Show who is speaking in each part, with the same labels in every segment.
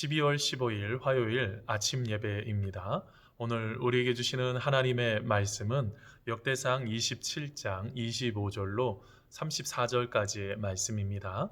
Speaker 1: 12월 15일 화요일 아침 예배입니다. 오늘 우리에게 주시는 하나님의 말씀은 역대상 27장 25절로 34절까지의 말씀입니다.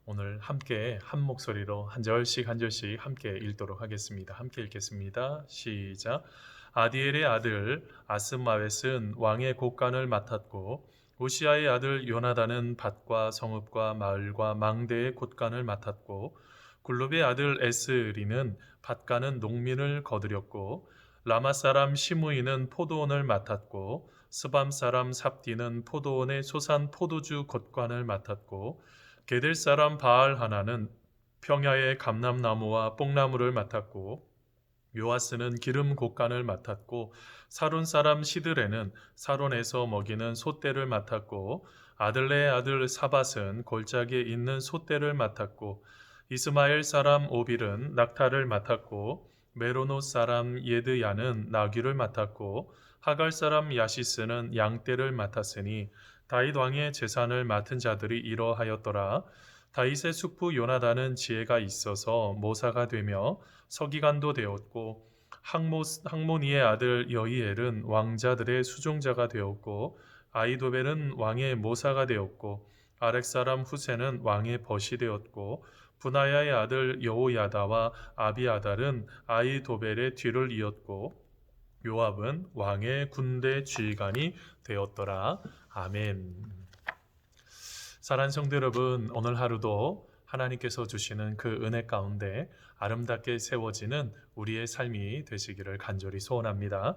Speaker 1: 오늘 함께 한 목소리로 한 절씩 한 절씩 함께 읽도록 하겠습니다. 함께 읽겠습니다. 시작. 아디엘의 아들 아스마웻은 왕의 곳간을 맡았고 우시아의 아들 요나단은 밭과 성읍과 마을과 망대의 곳간을 맡았고 굴룹의 아들 에스리는 밭가는 농민을 거느렸고 라마 사람 시므이는 포도원을 맡았고 스밤 사람 삽디는 포도원의 소산 포도주 곳간을 맡았고 게델 사람 바알 하나는 평야의 감람나무와 뽕나무를 맡았고 요아스는 기름 곳간을 맡았고 사론 사람 시드레는 사론에서 먹이는 솥대를 맡았고 아들레의 아들 사밧은 골짜기에 있는 솥대를 맡았고 이스마엘 사람 오빌은 낙타를 맡았고 메로노 사람 예드야는 나귀를 맡았고 하갈 사람 야시스는 양떼를 맡았으니 다윗 왕의 재산을 맡은 자들이 이러하였더라. 다윗의 숙부 요나단은 지혜가 있어서 모사가 되며 서기관도 되었고 항모니의 아들 여이엘은 왕자들의 수종자가 되었고 아이도벨은 왕의 모사가 되었고 아렉 사람 후세는 왕의 벗이 되었고 분하야의 아들 여호야다와 아비아달은 아이도벨의 뒤를 이었고 요압은 왕의 군대 지휘관이 되었더라. 아멘. 사랑하는 성도 여러분, 오늘 하루도 하나님께서 주시는 그 은혜 가운데 아름답게 세워지는 우리의 삶이 되시기를 간절히 소원합니다.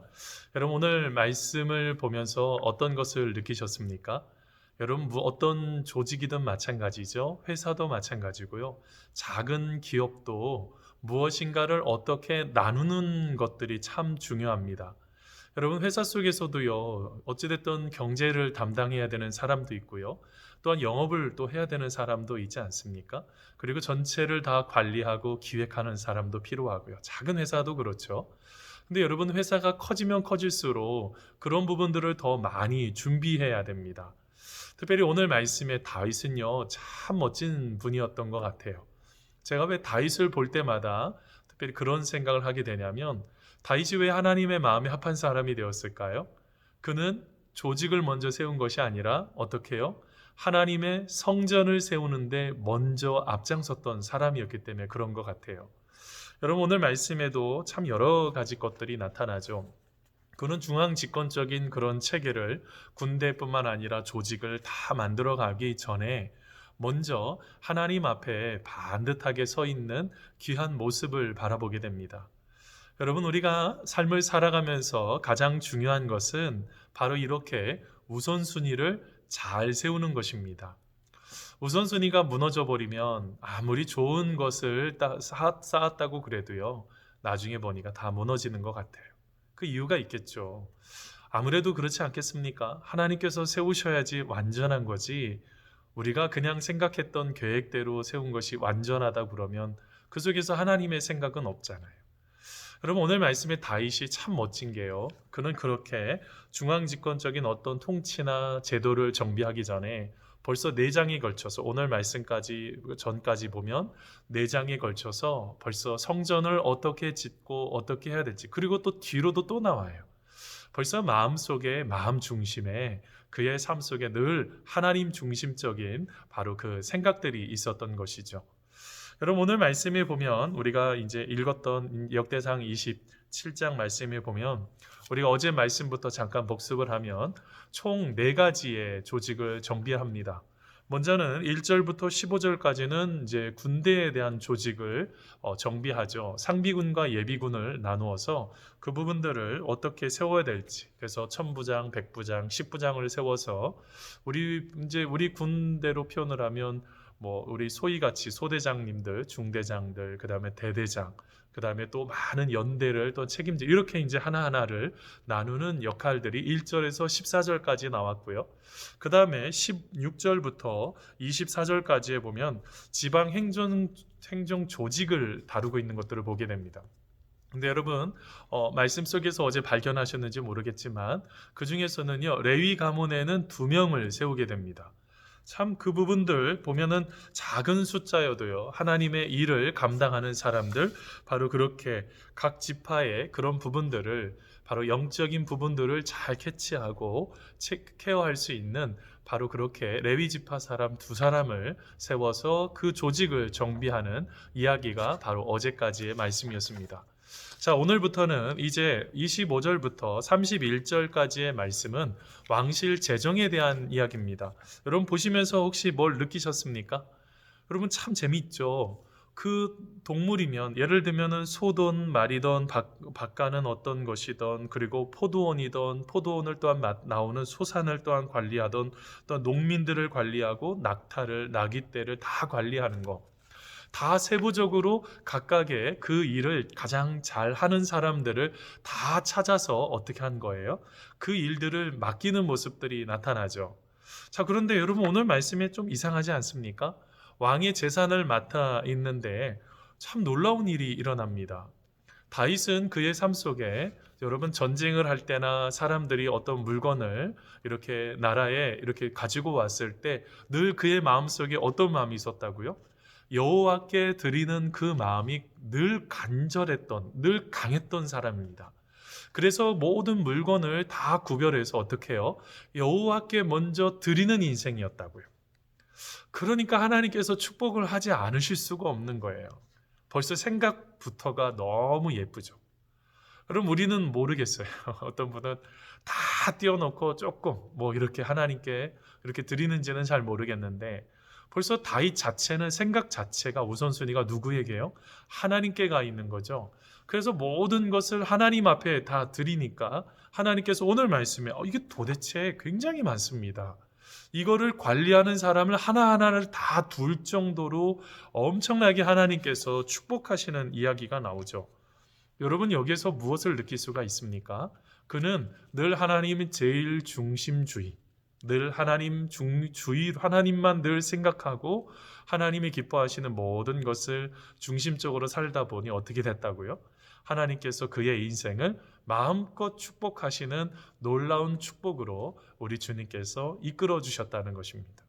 Speaker 1: 여러분, 오늘 말씀을 보면서 어떤 것을 느끼셨습니까? 여러분, 어떤 조직이든 마찬가지죠. 회사도 마찬가지고요. 작은 기업도 무엇인가를 어떻게 나누는 것들이 참 중요합니다. 여러분, 회사 속에서도요, 어찌됐든 경제를 담당해야 되는 사람도 있고요. 또한 영업을 또 해야 되는 사람도 있지 않습니까? 그리고 전체를 다 관리하고 기획하는 사람도 필요하고요. 작은 회사도 그렇죠. 근데 여러분, 회사가 커지면 커질수록 그런 부분들을 더 많이 준비해야 됩니다. 특별히 오늘 말씀의 다윗은요, 참 멋진 분이었던 것 같아요. 제가 왜 다윗을 볼 때마다 특별히 그런 생각을 하게 되냐면, 다윗이 왜 하나님의 마음에 합한 사람이 되었을까요? 그는 조직을 먼저 세운 것이 아니라 어떻게 해요? 하나님의 성전을 세우는데 먼저 앞장섰던 사람이었기 때문에 그런 것 같아요. 여러분, 오늘 말씀에도 참 여러 가지 것들이 나타나죠. 그는 중앙 집권적인 그런 체계를 군대뿐만 아니라 조직을 다 만들어가기 전에 먼저 하나님 앞에 반듯하게 서 있는 귀한 모습을 바라보게 됩니다. 여러분, 우리가 삶을 살아가면서 가장 중요한 것은 바로 이렇게 우선순위를 잘 세우는 것입니다. 우선순위가 무너져 버리면 아무리 좋은 것을 쌓았다고 그래도요, 나중에 보니까 다 무너지는 것 같아요. 그 이유가 있겠죠. 아무래도 그렇지 않겠습니까? 하나님께서 세우셔야지 완전한 거지, 우리가 그냥 생각했던 계획대로 세운 것이 완전하다 그러면 그 속에서 하나님의 생각은 없잖아요. 여러분, 오늘 말씀의 다윗이 참 멋진 게요, 그는 그렇게 중앙집권적인 어떤 통치나 제도를 정비하기 전에 벌써 4장에 걸쳐서, 오늘 말씀까지 전까지 보면 4장에 걸쳐서 벌써 성전을 어떻게 짓고 어떻게 해야 될지, 그리고 또 뒤로도 또 나와요. 벌써 마음속에, 마음 중심에, 그의 삶 속에 늘 하나님 중심적인 바로 그 생각들이 있었던 것이죠. 여러분, 오늘 말씀에 보면, 우리가 이제 읽었던 역대상 27장 말씀에 보면, 우리가 어제 말씀부터 잠깐 복습을 하면 총 4가지의 조직을 정비합니다. 먼저는 1절부터 15절까지는 이제 군대에 대한 조직을 정비하죠. 상비군과 예비군을 나누어서 그 부분들을 어떻게 세워야 될지, 그래서 천부장, 백부장, 십부장을 세워서 우리 군대로 표현을 하면 우리 소위 같이 소대장님들, 중대장들, 그다음에 대대장, 그다음에 또 많은 연대를 또 책임질, 이렇게 이제 하나하나를 나누는 역할들이 1절에서 14절까지 나왔고요. 그다음에 16절부터 24절까지에 보면 지방 행정 조직을 다루고 있는 것들을 보게 됩니다. 근데 여러분, 말씀 속에서 어제 발견하셨는지 모르겠지만 그 중에서는요, 레위 가문에는 2명을 세우게 됩니다. 참 그 부분들 보면은 작은 숫자여도요. 하나님의 일을 감당하는 사람들, 바로 그렇게 각 지파의 그런 부분들을, 바로 영적인 부분들을 잘 캐치하고 케어할 수 있는, 바로 그렇게 레위 지파 사람 두 사람을 세워서 그 조직을 정비하는 이야기가 바로 어제까지의 말씀이었습니다. 자, 오늘부터는 이제 25절부터 31절까지의 말씀은 왕실 재정에 대한 이야기입니다. 여러분 보시면서 혹시 뭘 느끼셨습니까? 여러분 참 재미있죠. 그 동물이면 예를 들면은 소든 말이든 밭가는 어떤 것이든, 그리고 포도원이든 포도원을 또한 나오는 소산을 또한 관리하던, 또 농민들을 관리하고 낙타를 나귀떼를 다 관리하는 거, 다 세부적으로 각각의 그 일을 가장 잘 하는 사람들을 다 찾아서 어떻게 한 거예요? 그 일들을 맡기는 모습들이 나타나죠. 자, 그런데 여러분 오늘 말씀이 좀 이상하지 않습니까? 왕의 재산을 맡아 있는데 참 놀라운 일이 일어납니다. 다윗은 그의 삶 속에, 여러분 전쟁을 할 때나 사람들이 어떤 물건을 이렇게 나라에 이렇게 가지고 왔을 때 늘 그의 마음속에 어떤 마음이 있었다고요? 여호와께 드리는 그 마음이 늘 간절했던, 늘 강했던 사람입니다. 그래서 모든 물건을 다 구별해서 어떻게 해요? 여호와께 먼저 드리는 인생이었다고요. 그러니까 하나님께서 축복을 하지 않으실 수가 없는 거예요. 벌써 생각부터가 너무 예쁘죠. 그럼 우리는 모르겠어요. 어떤 분은 다 띄워놓고 조금 뭐 이렇게 하나님께 이렇게 드리는지는 잘 모르겠는데, 벌써 다윗 자체는 생각 자체가 우선순위가 누구에게요? 하나님께 가 있는 거죠. 그래서 모든 것을 하나님 앞에 다 드리니까 하나님께서 오늘 말씀에 이게 도대체 굉장히 많습니다. 이거를 관리하는 사람을 하나하나를 다 둘 정도로 엄청나게 하나님께서 축복하시는 이야기가 나오죠. 여러분 여기에서 무엇을 느낄 수가 있습니까? 그는 늘 하나님이 제일 중심주의, 늘 하나님만 늘 생각하고 하나님이 기뻐하시는 모든 것을 중심적으로 살다 보니 어떻게 됐다고요? 하나님께서 그의 인생을 마음껏 축복하시는 놀라운 축복으로 우리 주님께서 이끌어 주셨다는 것입니다.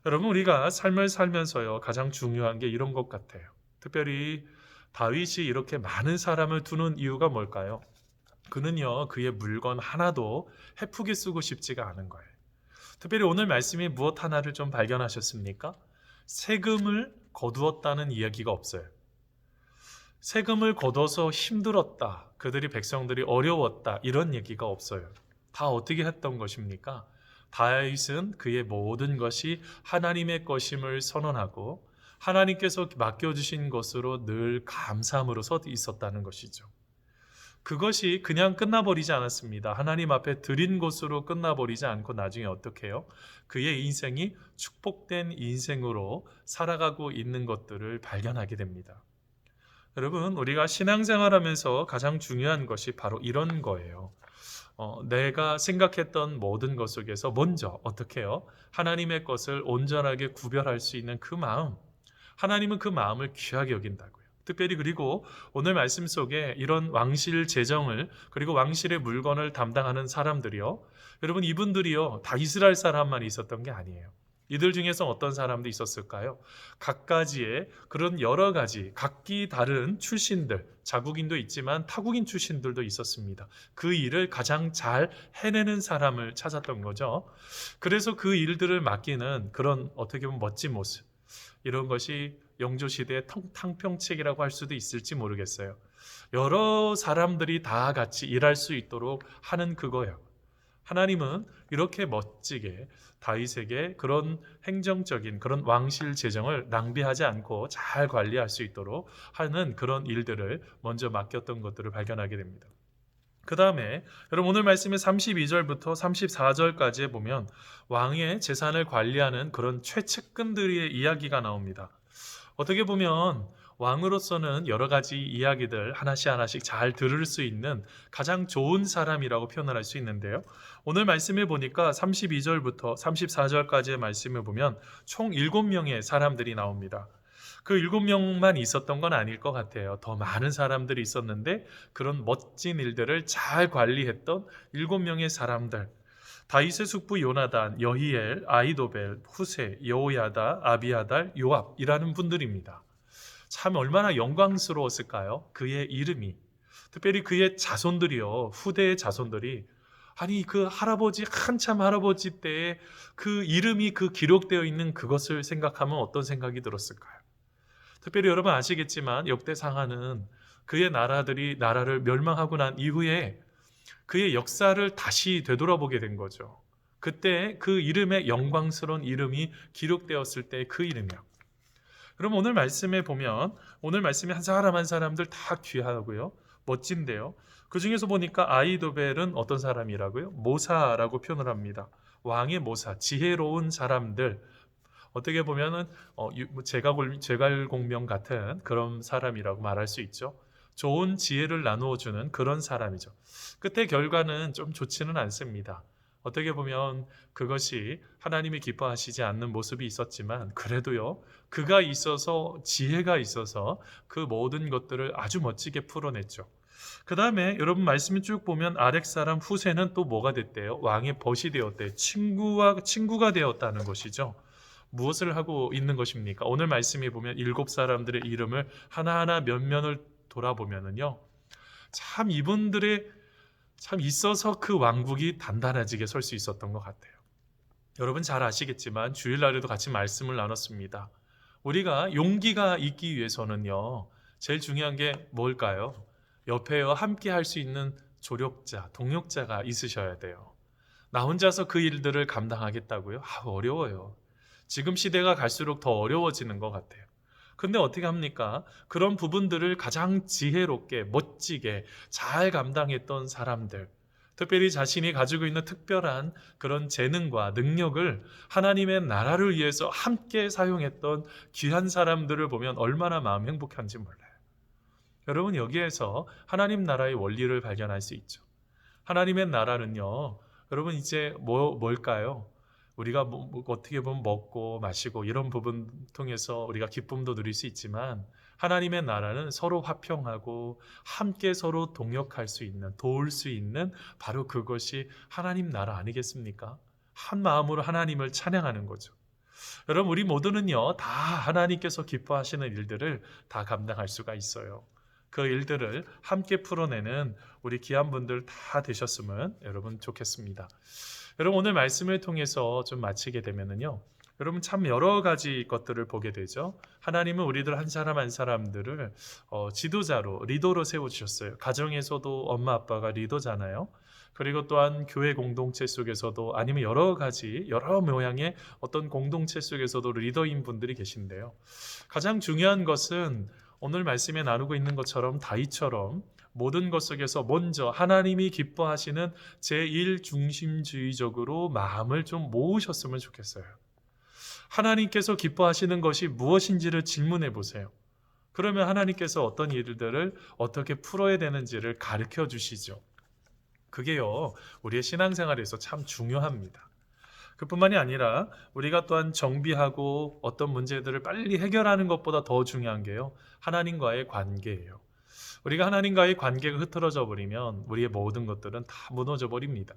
Speaker 1: 여러분 우리가 삶을 살면서요 가장 중요한 게 이런 것 같아요. 특별히 다윗이 이렇게 많은 사람을 두는 이유가 뭘까요? 그는요 그의 물건 하나도 헤프게 쓰고 싶지가 않은 거예요. 특별히 오늘 말씀이 무엇 하나를 좀 발견하셨습니까? 세금을 거두었다는 이야기가 없어요. 세금을 거둬서 힘들었다, 그들이 백성들이 어려웠다, 이런 얘기가 없어요. 다 어떻게 했던 것입니까? 다윗은 그의 모든 것이 하나님의 것임을 선언하고 하나님께서 맡겨주신 것으로 늘 감사함으로 서 있었다는 것이죠. 그것이 그냥 끝나버리지 않았습니다. 하나님 앞에 드린 것으로 끝나버리지 않고 나중에 어떻게 해요? 그의 인생이 축복된 인생으로 살아가고 있는 것들을 발견하게 됩니다. 여러분 우리가 신앙생활하면서 가장 중요한 것이 바로 이런 거예요. 내가 생각했던 모든 것 속에서 먼저 어떻게 해요? 하나님의 것을 온전하게 구별할 수 있는 그 마음, 하나님은 그 마음을 귀하게 여긴다고요. 특별히 그리고 오늘 말씀 속에 이런 왕실 재정을, 그리고 왕실의 물건을 담당하는 사람들이요, 여러분 이분들이요 다 이스라엘 사람만 있었던 게 아니에요. 이들 중에서 어떤 사람도 있었을까요? 각가지의 그런 여러 가지 각기 다른 출신들, 자국인도 있지만 타국인 출신들도 있었습니다. 그 일을 가장 잘 해내는 사람을 찾았던 거죠. 그래서 그 일들을 맡기는 그런 어떻게 보면 멋진 모습, 이런 것이 영조시대의 탕평책이라고 할 수도 있을지 모르겠어요. 여러 사람들이 다 같이 일할 수 있도록 하는 그거예요. 하나님은 이렇게 멋지게 다윗에게 그런 행정적인 그런 왕실 재정을 낭비하지 않고 잘 관리할 수 있도록 하는 그런 일들을 먼저 맡겼던 것들을 발견하게 됩니다. 그 다음에 여러분 오늘 말씀의 32절부터 34절까지에 보면 왕의 재산을 관리하는 그런 최측근들의 이야기가 나옵니다. 어떻게 보면 왕으로서는 여러 가지 이야기들 하나씩 잘 들을 수 있는 가장 좋은 사람이라고 표현을 할 수 있는데요. 오늘 말씀을 보니까 32절부터 34절까지의 말씀을 보면 총 7명의 사람들이 나옵니다. 그 7명만 있었던 건 아닐 것 같아요. 더 많은 사람들이 있었는데 그런 멋진 일들을 잘 관리했던 7명의 사람들, 다윗의 숙부 요나단, 여히엘, 아이도벨, 후세, 여호야다, 아비아달, 요압이라는 분들입니다. 참 얼마나 영광스러웠을까요? 그의 이름이, 특별히 그의 자손들이요, 후대의 자손들이, 아니 그 할아버지, 한참 할아버지 때에 그 이름이 그 기록되어 있는 그것을 생각하면 어떤 생각이 들었을까요? 특별히 여러분 아시겠지만 역대상하는 그의 나라를 멸망하고 난 이후에 그의 역사를 다시 되돌아보게 된 거죠. 그때 그 이름의 영광스러운 이름이 기록되었을 때 그 이름이요. 그럼 오늘 말씀에 보면 오늘 말씀이 한 사람 한 사람들 다 귀하고요. 멋진데요. 그 중에서 보니까 아이도벨은 어떤 사람이라고요? 모사라고 표현을 합니다. 왕의 모사, 지혜로운 사람들. 어떻게 보면은 제갈공명 같은 그런 사람이라고 말할 수 있죠. 좋은 지혜를 나누어 주는 그런 사람이죠. 끝의 결과는 좀 좋지는 않습니다. 어떻게 보면 그것이 하나님이 기뻐하시지 않는 모습이 있었지만 그래도요. 그가 있어서 지혜가 있어서 그 모든 것들을 아주 멋지게 풀어냈죠. 그 다음에 여러분 말씀을 쭉 보면 아렉 사람 후세는 또 뭐가 됐대요? 왕의 벗이 되었대요. 친구가 되었다는 것이죠. 무엇을 하고 있는 것입니까? 오늘 말씀에 보면 7사람들의 이름을 하나하나 면면을 돌아보면은요. 참 이분들의 참 있어서 그 왕국이 단단해지게 설 수 있었던 것 같아요. 여러분 잘 아시겠지만 주일날에도 같이 말씀을 나눴습니다. 우리가 용기가 있기 위해서는요. 제일 중요한 게 뭘까요? 옆에와 함께 할 수 있는 조력자, 동력자가 있으셔야 돼요. 나 혼자서 그 일들을 감당하겠다고요? 어려워요. 지금 시대가 갈수록 더 어려워지는 것 같아요. 근데 어떻게 합니까? 그런 부분들을 가장 지혜롭게, 멋지게 잘 감당했던 사람들, 특별히 자신이 가지고 있는 특별한 그런 재능과 능력을 하나님의 나라를 위해서 함께 사용했던 귀한 사람들을 보면 얼마나 마음 행복한지 몰라요. 여러분 여기에서 하나님 나라의 원리를 발견할 수 있죠. 하나님의 나라는요. 여러분 이제 뭘까요? 우리가 어떻게 보면 먹고 마시고 이런 부분 통해서 우리가 기쁨도 누릴 수 있지만 하나님의 나라는 서로 화평하고 함께 서로 동역할 수 있는, 도울 수 있는 바로 그것이 하나님 나라 아니겠습니까? 한 마음으로 하나님을 찬양하는 거죠. 여러분 우리 모두는요 다 하나님께서 기뻐하시는 일들을 다 감당할 수가 있어요. 그 일들을 함께 풀어내는 우리 귀한 분들 다 되셨으면 여러분 좋겠습니다. 여러분 오늘 말씀을 통해서 좀 마치게 되면은요. 여러분 참 여러 가지 것들을 보게 되죠. 하나님은 우리들 한 사람 한 사람들을 지도자로 리더로 세워주셨어요. 가정에서도 엄마 아빠가 리더잖아요. 그리고 또한 교회 공동체 속에서도 아니면 여러 가지 여러 모양의 어떤 공동체 속에서도 리더인 분들이 계신데요. 가장 중요한 것은 오늘 말씀에 나누고 있는 것처럼 다윗처럼 모든 것 속에서 먼저 하나님이 기뻐하시는 제1 중심주의적으로 마음을 좀 모으셨으면 좋겠어요. 하나님께서 기뻐하시는 것이 무엇인지를 질문해 보세요. 그러면 하나님께서 어떤 일들을 어떻게 풀어야 되는지를 가르쳐 주시죠. 그게요, 우리의 신앙생활에서 참 중요합니다. 그뿐만이 아니라 우리가 또한 정비하고 어떤 문제들을 빨리 해결하는 것보다 더 중요한 게요. 하나님과의 관계예요. 우리가 하나님과의 관계가 흐트러져 버리면 우리의 모든 것들은 다 무너져 버립니다.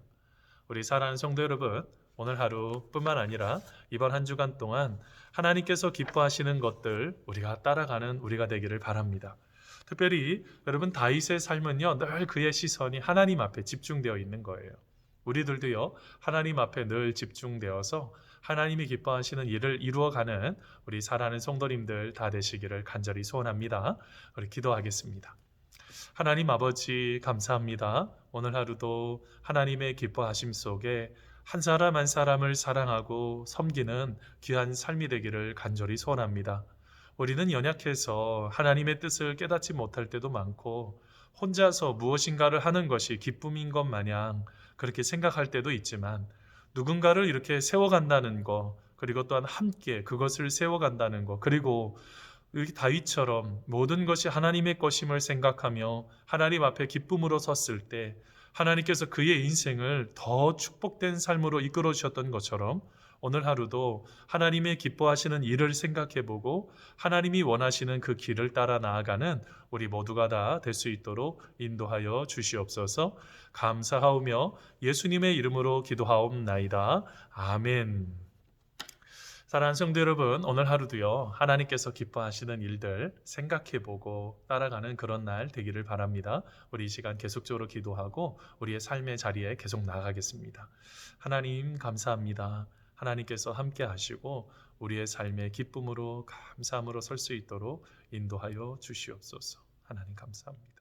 Speaker 1: 우리 사랑하는 성도 여러분, 오늘 하루뿐만 아니라 이번 한 주간 동안 하나님께서 기뻐하시는 것들 우리가 따라가는 우리가 되기를 바랍니다. 특별히 여러분 다윗의 삶은요. 늘 그의 시선이 하나님 앞에 집중되어 있는 거예요. 우리들도요. 하나님 앞에 늘 집중되어서 하나님이 기뻐하시는 일을 이루어가는 우리 사랑하는 성도님들 다 되시기를 간절히 소원합니다. 우리 기도하겠습니다. 하나님 아버지 감사합니다. 오늘 하루도 하나님의 기뻐하심 속에 한 사람 한 사람을 사랑하고 섬기는 귀한 삶이 되기를 간절히 소원합니다. 우리는 연약해서 하나님의 뜻을 깨닫지 못할 때도 많고 혼자서 무엇인가를 하는 것이 기쁨인 것 마냥 그렇게 생각할 때도 있지만 누군가를 이렇게 세워간다는 거 그리고 또한 함께 그것을 세워간다는 거 그리고 여기 다윗처럼 모든 것이 하나님의 것임을 생각하며 하나님 앞에 기쁨으로 섰을 때 하나님께서 그의 인생을 더 축복된 삶으로 이끌어 주셨던 것처럼 오늘 하루도 하나님의 기뻐하시는 일을 생각해 보고 하나님이 원하시는 그 길을 따라 나아가는 우리 모두가 다 될 수 있도록 인도하여 주시옵소서. 감사하오며 예수님의 이름으로 기도하옵나이다. 아멘. 사랑하는 성도 여러분, 오늘 하루도요, 하나님께서 기뻐하시는 일들 생각해 보고 따라가는 그런 날 되기를 바랍니다. 우리 이 시간 계속적으로 기도하고 우리의 삶의 자리에 계속 나가겠습니다. 하나님 감사합니다. 하나님께서 함께 하시고 우리의 삶의 기쁨으로 감사함으로 설 수 있도록 인도하여 주시옵소서. 하나님 감사합니다.